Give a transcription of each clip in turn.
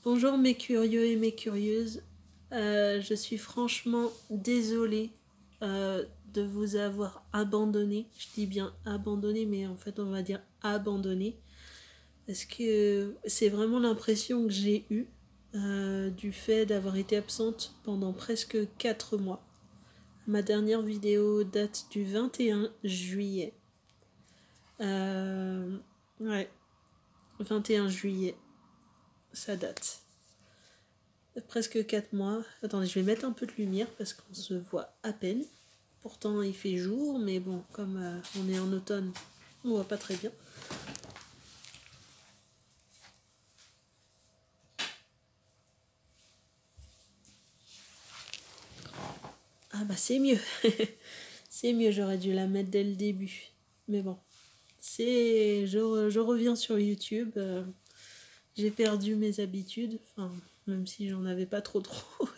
Bonjour mes curieux et mes curieuses, je suis franchement désolée de vous avoir abandonné. Je dis bien abandonné, mais en fait on va dire abandonné. Parce que c'est vraiment l'impression que j'ai eue du fait d'avoir été absente pendant presque 4 mois. Ma dernière vidéo date du 21 juillet. Ouais, 21 juillet, ça date. Presque 4 mois. Attendez, je vais mettre un peu de lumière parce qu'on se voit à peine. Pourtant, il fait jour, mais bon, comme on est en automne, on voit pas très bien. Ah bah c'est mieux. C'est mieux, j'aurais dû la mettre dès le début. Mais bon, je reviens sur YouTube. J'ai perdu mes habitudes. Enfin, même si j'en avais pas trop.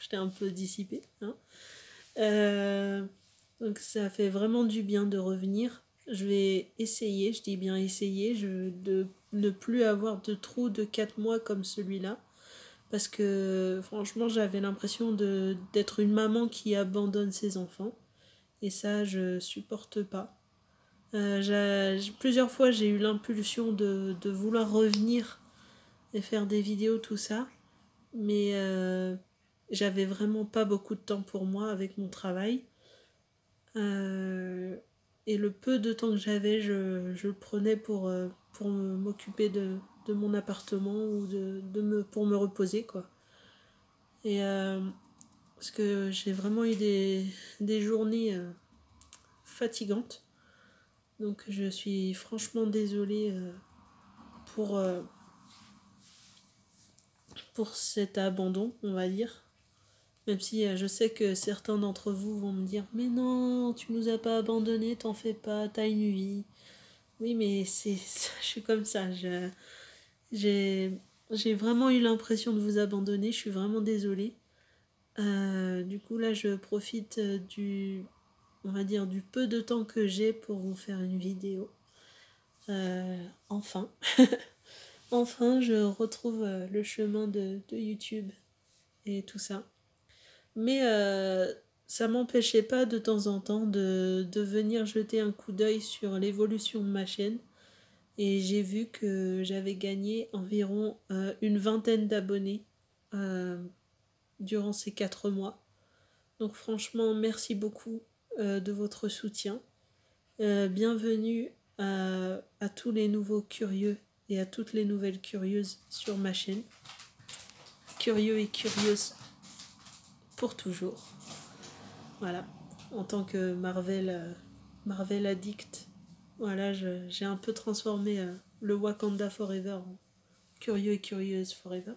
J'étais un peu dissipée. Hein. Donc ça fait vraiment du bien de revenir. Je vais essayer, je dis bien essayer, de ne plus avoir de trou de 4 mois comme celui-là. Parce que franchement, j'avais l'impression d'être une maman qui abandonne ses enfants. Et ça, je supporte pas. Plusieurs fois, j'ai eu l'impulsion de vouloir revenir et faire des vidéos, tout ça. Mais j'avais vraiment pas beaucoup de temps pour moi avec mon travail. Et le peu de temps que j'avais, je le prenais pour m'occuper de mon appartement ou pour me reposer, quoi. Et parce que j'ai vraiment eu des journées fatigantes. Donc je suis franchement désolée pour, pour cet abandon, on va dire. Même si je sais que certains d'entre vous vont me dire « Mais non, tu nous as pas abandonnés, t'en fais pas, t'as une vie. » Oui, mais je suis comme ça. J'ai vraiment eu l'impression de vous abandonner. Je suis vraiment désolée. Du coup, là, je profite on va dire, du peu de temps que j'ai pour vous faire une vidéo. Enfin. Enfin, je retrouve le chemin de YouTube et tout ça. Mais ça m'empêchait pas de temps en temps de venir jeter un coup d'œil sur l'évolution de ma chaîne. Et j'ai vu que j'avais gagné environ une vingtaine d'abonnés durant ces 4 mois. Donc franchement, merci beaucoup de votre soutien. Bienvenue à tous les nouveaux curieux et à toutes les nouvelles curieuses sur ma chaîne. Curieux et curieuses pour toujours. Voilà, en tant que Marvel addict, voilà, j'ai un peu transformé le Wakanda Forever en Curieux et Curieuse Forever.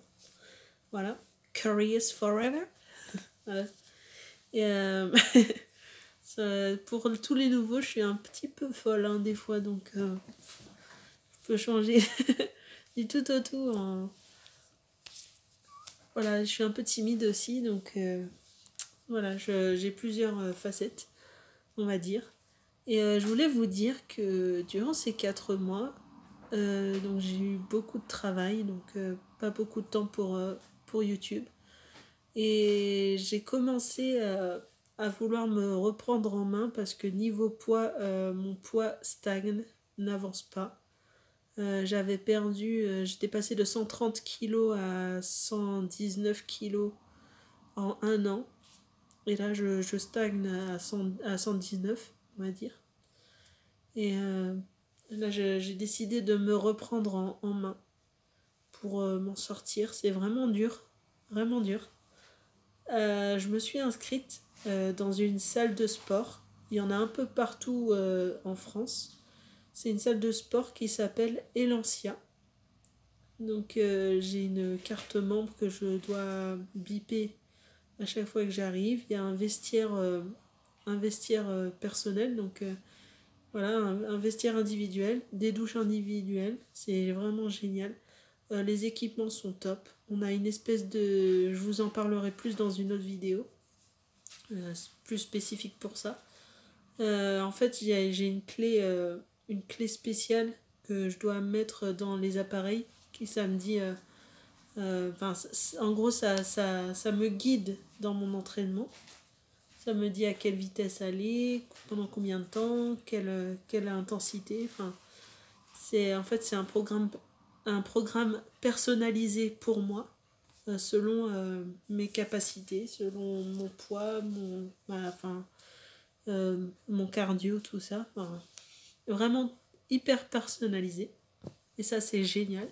Voilà, Curious Forever. Voilà. Et pour tous les nouveaux, je suis un petit peu folle hein, des fois, donc je peux changer du tout au tout. Voilà, je suis un peu timide aussi, donc voilà, j'ai plusieurs facettes, on va dire. Et je voulais vous dire que durant ces 4 mois, donc j'ai eu beaucoup de travail, donc pas beaucoup de temps pour YouTube. Et j'ai commencé à vouloir me reprendre en main parce que niveau poids, mon poids stagne, n'avance pas. J'étais passée de 130 kilos à 119 kilos en un an. Et là, je stagne à 119, on va dire. Et là, j'ai décidé de me reprendre en main pour m'en sortir. C'est vraiment dur, vraiment dur. Je me suis inscrite dans une salle de sport. Il y en a un peu partout en France. C'est une salle de sport qui s'appelle Elancia. Donc j'ai une carte membre que je dois biper à chaque fois que j'arrive. Il y a un vestiaire personnel, donc voilà, un vestiaire individuel, des douches individuelles, c'est vraiment génial. Les équipements sont top. On a une espèce de... Je vous en parlerai plus dans une autre vidéo, plus spécifique pour ça. En fait, j'ai une clé spéciale que je dois mettre dans les appareils, qui ça me dit En gros, ça me guide dans mon entraînement. Ça me dit à quelle vitesse aller, pendant combien de temps, quelle intensité. En fait, c'est un programme personnalisé pour moi, selon mes capacités, selon mon poids, mon cardio, tout ça. Vraiment hyper personnalisé. Et ça, c'est génial.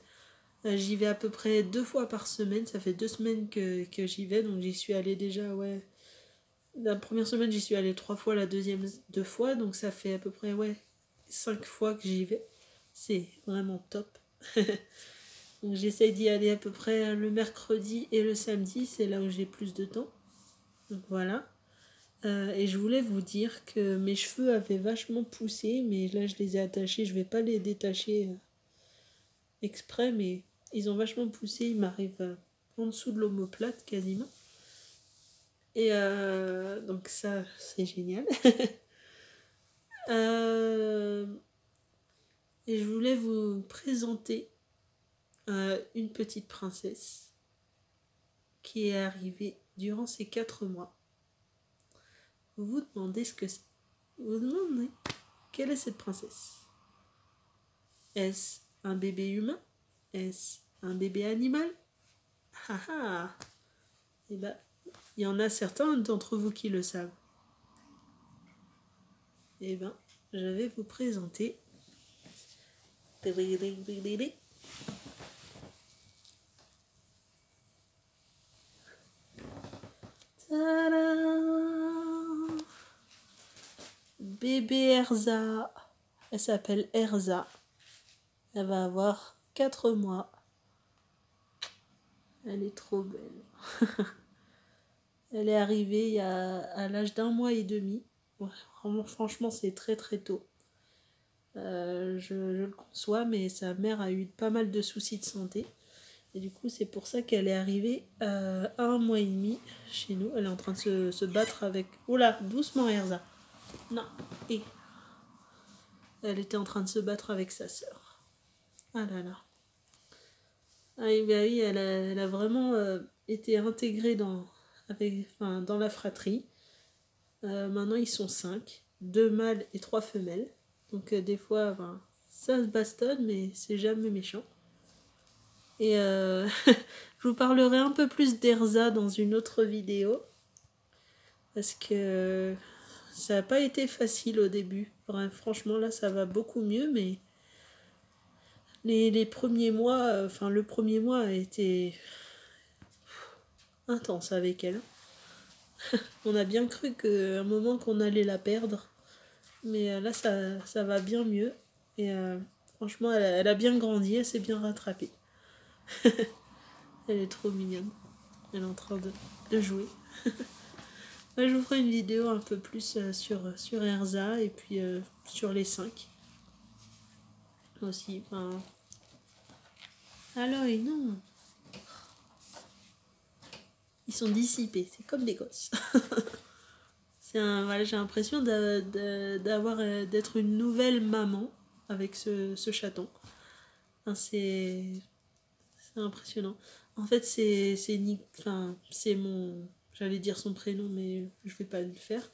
J'y vais à peu près 2 fois par semaine. Ça fait 2 semaines que j'y vais. Donc j'y suis allée déjà, ouais. La première semaine, j'y suis allée 3 fois. La deuxième, 2 fois. Donc ça fait à peu près, ouais, 5 fois que j'y vais. C'est vraiment top. Donc j'essaye d'y aller à peu près le mercredi et le samedi. C'est là où j'ai plus de temps. Donc voilà. Et je voulais vous dire que mes cheveux avaient vachement poussé. Mais là, je les ai attachés. Je vais pas les détacher exprès, mais ils ont vachement poussé, ils m'arrivent en dessous de l'omoplate quasiment. Et donc ça, c'est génial. Et je voulais vous présenter une petite princesse qui est arrivée durant ces 4 mois. Vous vous demandez ce que c'est. Vous vous demandez quelle est cette princesse. Est-ce un bébé humain? Est-ce un bébé animal? Ah ah. Eh ben, il y en a certains d'entre vous qui le savent. Eh ben, je vais vous présenter. Tadam! Bébé Erza. Elle s'appelle Erza. Elle va avoir 4 mois. Elle est trop belle. Elle est arrivée à l'âge d'1 mois et demi. Ouais, vraiment, franchement, c'est très très tôt. Je le conçois, mais sa mère a eu pas mal de soucis de santé. Et du coup, c'est pour ça qu'elle est arrivée à 1 mois et demi chez nous. Elle est en train de se battre avec... Oula, doucement Erza. Non, et... Elle était en train de se battre avec sa sœur. Ah là là. Ah oui, bah oui, elle a vraiment été intégrée dans la fratrie. Maintenant, ils sont 5. 2 mâles et 3 femelles. Donc des fois, ça se bastonne, mais c'est jamais méchant. Et je vous parlerai un peu plus d'Erza dans une autre vidéo. Parce que ça n'a pas été facile au début. Franchement, là, ça va beaucoup mieux, mais les premiers mois, le premier mois a été intense avec elle. On a bien cru qu'à un moment qu'on allait la perdre. Mais là, ça va bien mieux. Et franchement, elle a bien grandi, elle s'est bien rattrapée. Elle est trop mignonne. Elle est en train de jouer. Ouais, je vous ferai une vidéo un peu plus sur Erza et puis sur les 5. Aussi. Alors, non. Ils sont dissipés, c'est comme des gosses. J'ai l'impression d'être une nouvelle maman avec ce chaton. C'est impressionnant. En fait, c'est mon... J'allais dire son prénom, mais je vais pas le faire.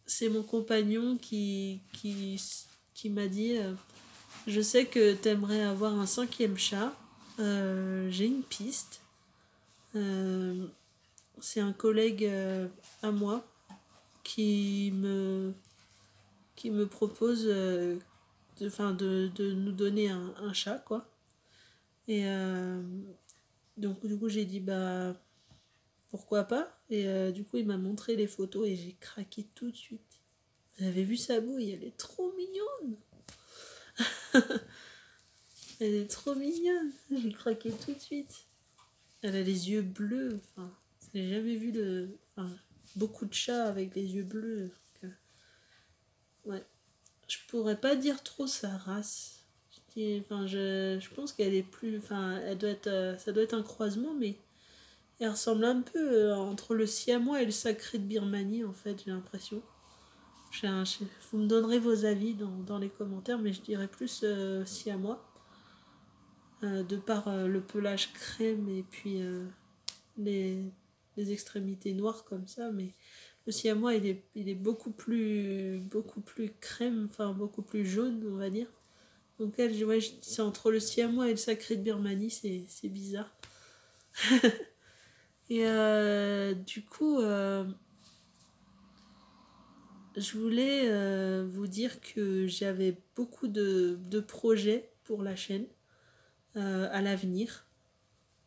C'est mon compagnon qui m'a dit je sais que t'aimerais avoir un 5e chat. J'ai une piste. C'est un collègue à moi qui me propose de nous donner un chat, quoi. Et donc du coup j'ai dit bah pourquoi pas. Et du coup il m'a montré les photos et j'ai craqué tout de suite. Vous avez vu sa bouille, elle est trop mignonne. Elle est trop mignonne, j'ai craqué tout de suite. Elle a les yeux bleus, j'ai jamais vu beaucoup de chats avec les yeux bleus. Ouais. Je pourrais pas dire trop sa race. Je pense qu'elle est plus... ça doit être un croisement, mais elle ressemble un peu entre le siamois et le sacré de Birmanie, en fait, j'ai l'impression. Vous me donnerez vos avis dans les commentaires, mais je dirais plus siamois. de par le pelage crème et puis les extrémités noires comme ça, mais le siamois il est beaucoup plus crème, enfin beaucoup plus jaune on va dire. Donc elle, ouais, c'est entre le siamois et le sacré de Birmanie, c'est bizarre. Et du coup, je voulais vous dire que j'avais beaucoup de projets pour la chaîne à l'avenir.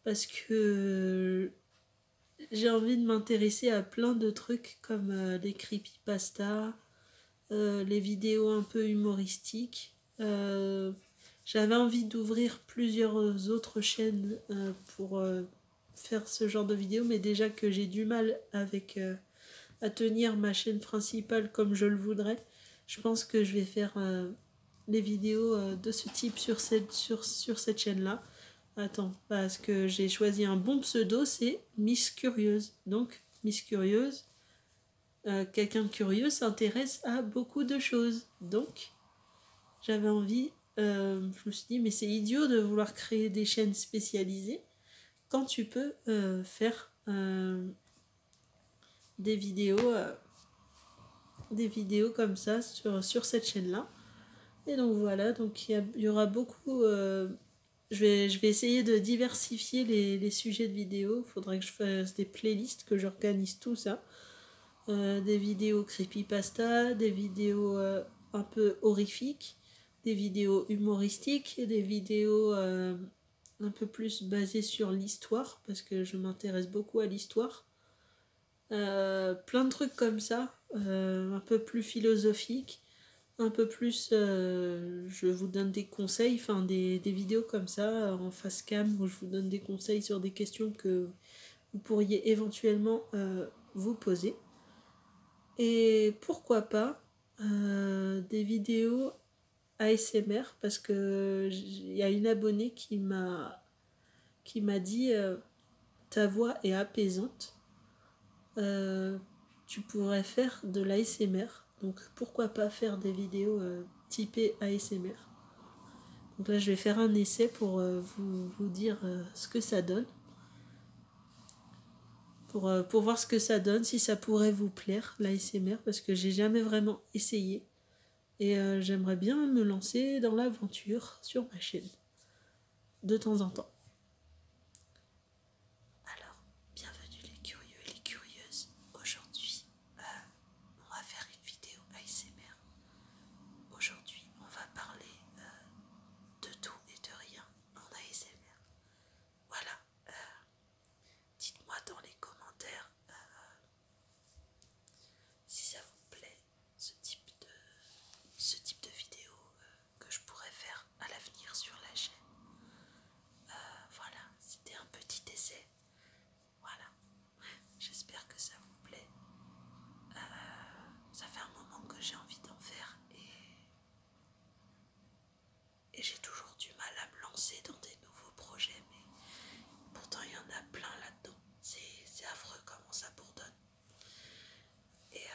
Parce que j'ai envie de m'intéresser à plein de trucs comme les creepypastas, les vidéos un peu humoristiques. J'avais envie d'ouvrir plusieurs autres chaînes pour faire ce genre de vidéos, mais déjà que j'ai du mal avec à tenir ma chaîne principale comme je le voudrais, je pense que je vais faire les vidéos de ce type sur cette chaîne-là. Attends, parce que j'ai choisi un bon pseudo, c'est Miss Curieuse. Donc, Miss Curieuse, quelqu'un de curieux s'intéresse à beaucoup de choses. Donc, j'avais envie, je me suis dit, mais c'est idiot de vouloir créer des chaînes spécialisées quand tu peux faire des vidéos comme ça sur cette chaîne-là. Et donc voilà, donc il y aura beaucoup... je vais essayer de diversifier les sujets de vidéos. Il faudrait que je fasse des playlists, que j'organise tout ça. Des vidéos creepypasta, des vidéos un peu horrifiques, des vidéos humoristiques, des vidéos un peu plus basées sur l'histoire, parce que je m'intéresse beaucoup à l'histoire. Plein de trucs comme ça, un peu plus philosophiques, un peu plus je vous donne des conseils, enfin des vidéos comme ça en face cam où je vous donne des conseils sur des questions que vous pourriez éventuellement vous poser. Et pourquoi pas des vidéos ASMR, parce que il y a une abonnée qui m'a dit ta voix est apaisante, tu pourrais faire de l'ASMR. Donc pourquoi pas faire des vidéos typées ASMR. Donc là je vais faire un essai pour vous dire ce que ça donne. Pour voir ce que ça donne, si ça pourrait vous plaire, l'ASMR, parce que j'ai jamais vraiment essayé. Et j'aimerais bien me lancer dans l'aventure sur ma chaîne. De temps en temps. Alors, bienvenue les curieux et les curieuses. Aujourd'hui, on va faire une vidéo ASMR. Aujourd'hui, on va parler de tout et de rien en ASMR. Voilà. Dites-moi dans les commentaires si ça vous plaît, ce type de vidéo que je pourrais faire à l'avenir sur la chaîne. Voilà, c'était un petit essai. Voilà. J'espère que ça vous plaît. Ça fait un moment que j'ai envie d'en faire et j'ai toujours du mal à me lancer dans des nouveaux projets, mais pourtant il y en a plein là-dedans. C'est affreux comment ça bourdonne. Et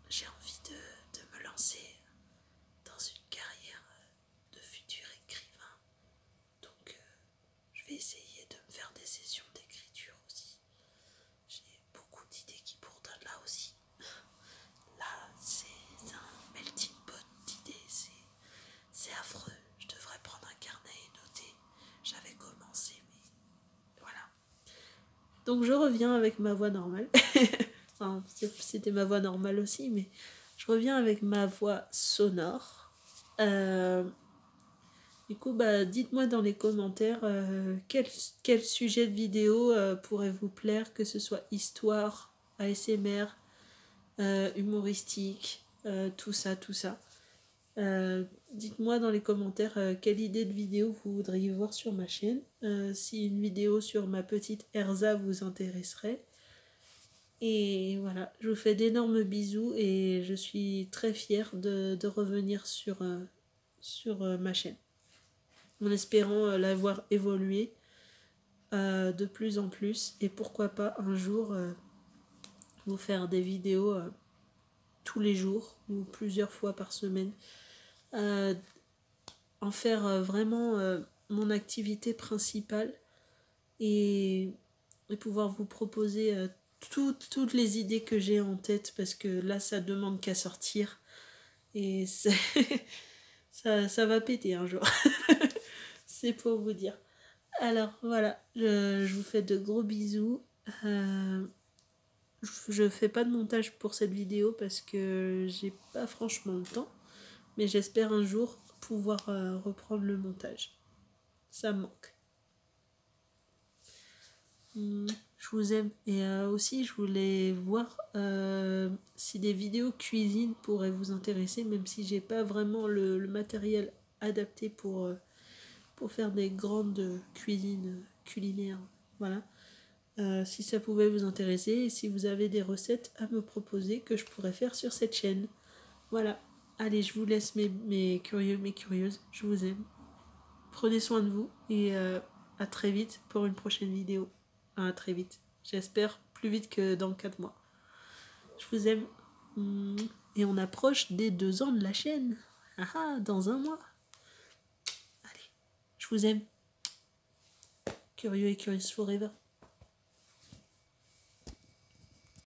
j'ai envie de me lancer dans une carrière de futur écrivain. Donc je vais essayer de me faire des sessions d'écriture aussi. J'ai beaucoup d'idées qui bourdonnent là aussi. Là, c'est un melting pot d'idées, c'est affreux. Je devrais prendre un carnet et noter. J'avais commencé, mais voilà. Donc je reviens avec ma voix normale. Enfin, c'était ma voix normale aussi, mais je reviens avec ma voix sonore. Du coup, dites-moi dans les commentaires quel sujet de vidéo pourrait vous plaire, que ce soit histoire, ASMR, humoristique, tout ça. Dites-moi dans les commentaires quelle idée de vidéo vous voudriez voir sur ma chaîne. Si une vidéo sur ma petite Erza vous intéresserait. Et voilà, je vous fais d'énormes bisous et je suis très fière de revenir sur ma chaîne. En espérant la voir évoluer de plus en plus. Et pourquoi pas un jour vous faire des vidéos tous les jours ou plusieurs fois par semaine. En faire vraiment mon activité principale et pouvoir vous proposer toutes les idées que j'ai en tête, parce que là ça demande qu'à sortir et ça va péter un jour. C'est pour vous dire. Alors voilà, je vous fais de gros bisous. Je fais pas de montage pour cette vidéo parce que j'ai pas franchement le temps, mais j'espère un jour pouvoir reprendre le montage. Ça me manque. Je vous aime. Et aussi, je voulais voir si des vidéos cuisine pourraient vous intéresser, même si j'ai pas vraiment le matériel adapté pour faire des grandes cuisines culinaires. Voilà. Si ça pouvait vous intéresser et si vous avez des recettes à me proposer que je pourrais faire sur cette chaîne. Voilà. Allez, je vous laisse mes curieux, mes curieuses. Je vous aime. Prenez soin de vous et à très vite pour une prochaine vidéo. À très vite. J'espère plus vite que dans 4 mois. Je vous aime. Et on approche des 2 ans de la chaîne. Dans 1 mois. Allez, je vous aime. Curieux et curieuse forever.